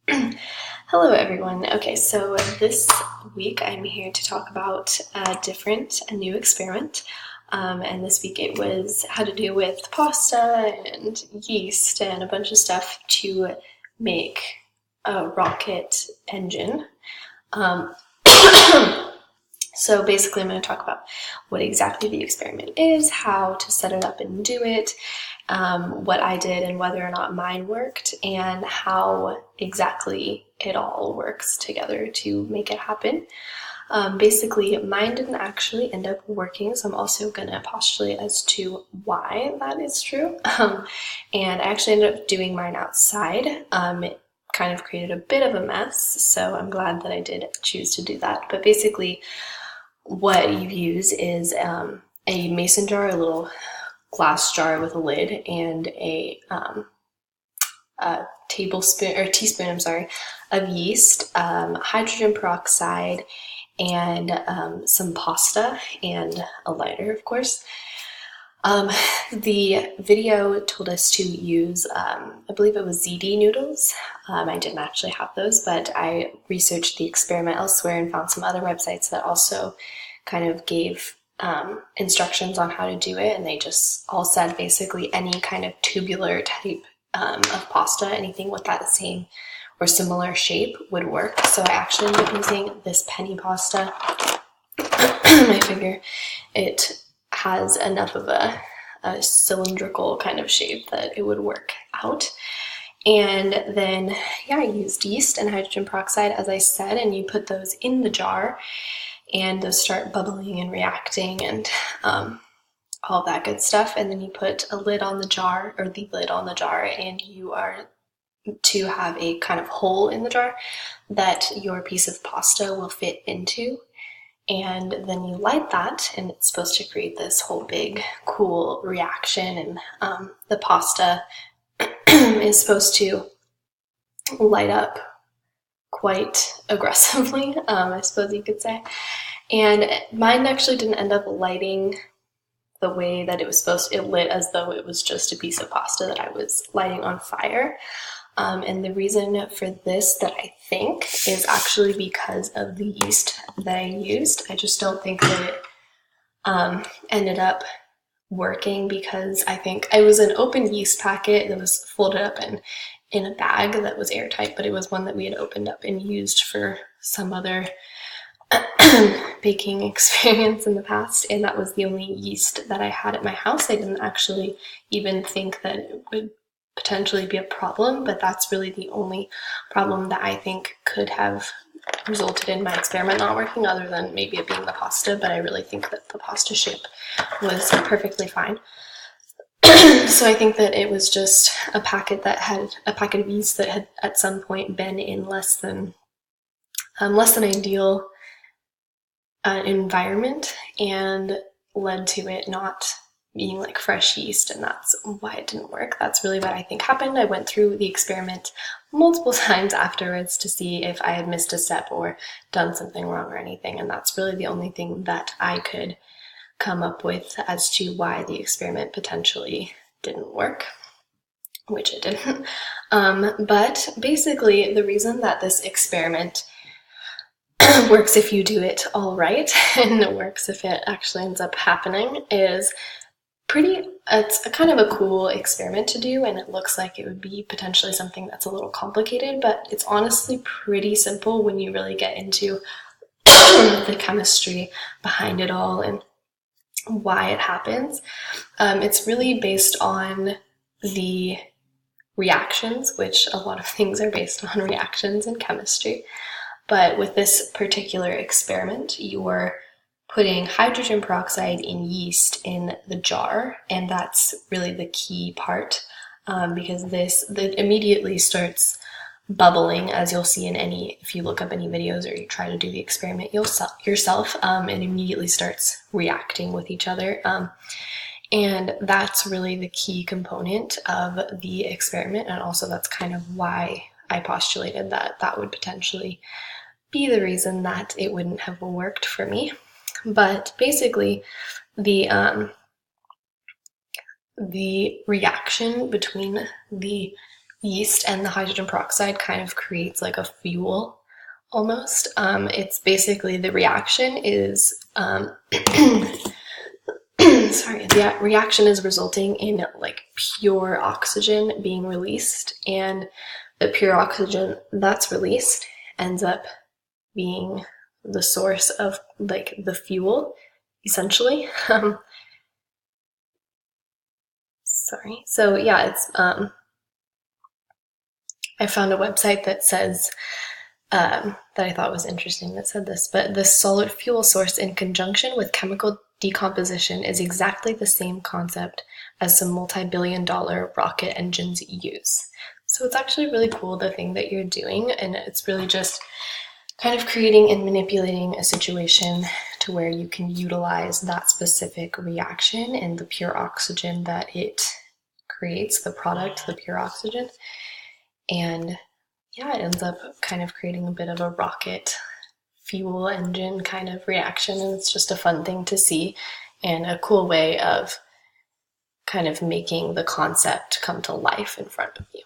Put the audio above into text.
Hello everyone. Okay, so this week I'm here to talk about a new experiment. And this week it had to do with pasta and yeast and a bunch of stuff to make a rocket engine. Um, So basically I'm going to talk about what exactly the experiment is, how to set it up and do it, what I did and whether or not mine worked, and how exactly it all works together to make it happen. Basically, mine didn't actually end up working, so I'm also going to postulate as to why that is true. And I actually ended up doing mine outside. It kind of created a bit of a mess, so I'm glad that I did choose to do that. But basically, what you use is a mason jar, a little glass jar with a lid, and a teaspoon, of yeast, hydrogen peroxide, and some pasta, and a lighter, of course. The video told us to use, I believe it was ZD noodles. I didn't actually have those, but I researched the experiment elsewhere and found some other websites that also kind of gave instructions on how to do it, and they just all said basically any kind of tubular type of pasta, anything with that same or similar shape would work. So I actually ended up using this penny pasta. I figure it has enough of a cylindrical kind of shape that it would work out. And then, I used yeast and hydrogen peroxide, as I said, and you put those in the jar, and those start bubbling and reacting and all that good stuff. And then you put a lid on the jar, or the lid on the jar, and you are to have a kind of hole in the jar that your piece of pasta will fit into. And then you light that, and it's supposed to create this whole big cool reaction, and the pasta is supposed to light up quite aggressively, I suppose you could say. And mine actually didn't end up lighting the way that it was supposed to. It lit as though it was just a piece of pasta that I was lighting on fire. And the reason for this, that I think, is actually because of the yeast that I used. I just don't think that it ended up working, because I think it was an open yeast packet that was folded up in a bag that was airtight, but it was one that we had opened up and used for some other baking experience in the past, and that was the only yeast that I had at my house. I didn't actually even think that it would potentially be a problem, but that's really the only problem that I think could have resulted in my experiment not working, other than maybe it being the pasta, but I really think that the pasta shape was perfectly fine. So I think that it was just a packet of yeast that had at some point been in less than ideal environment, and led to it not being like fresh yeast, and that's why it didn't work. That's really what I think happened. I went through the experiment multiple times afterwards to see if I had missed a step or done something wrong or anything, and that's really the only thing that I could come up with as to why the experiment potentially didn't work, which it didn't. But basically, the reason that this experiment works if you do it all right, and it works if it actually ends up happening, is it's a kind of a cool experiment to do, and it looks like it would be potentially something that's a little complicated, but it's honestly pretty simple when you really get into the chemistry behind it all and why it happens. It's really based on the reactions, which a lot of things are based on reactions in chemistry. But with this particular experiment, you're putting hydrogen peroxide in yeast in the jar, and that's really the key part, because that immediately starts bubbling, as you'll see if you look up any videos or you try to do the experiment yourself, it immediately starts reacting with each other. And that's really the key component of the experiment, and also that's kind of why I postulated that would potentially be the reason that it wouldn't have worked for me. But basically, the reaction between the yeast and the hydrogen peroxide kind of creates like a fuel almost. It's basically the reaction is sorry, the reaction is resulting in like pure oxygen being released, and the pure oxygen that's released ends up being the source of like the fuel, essentially. Sorry. So yeah, it's I found a website that says that I thought was interesting that said this, but the solid fuel source in conjunction with chemical decomposition is exactly the same concept as some multi-billion-dollar rocket engines use. So it's actually really cool, the thing that you're doing, and it's really just kind of creating and manipulating a situation to where you can utilize that specific reaction and the pure oxygen that it creates, the product, the pure oxygen. And yeah, it ends up kind of creating a bit of a rocket fuel engine kind of reaction, and it's just a fun thing to see and a cool way of kind of making the concept come to life in front of you.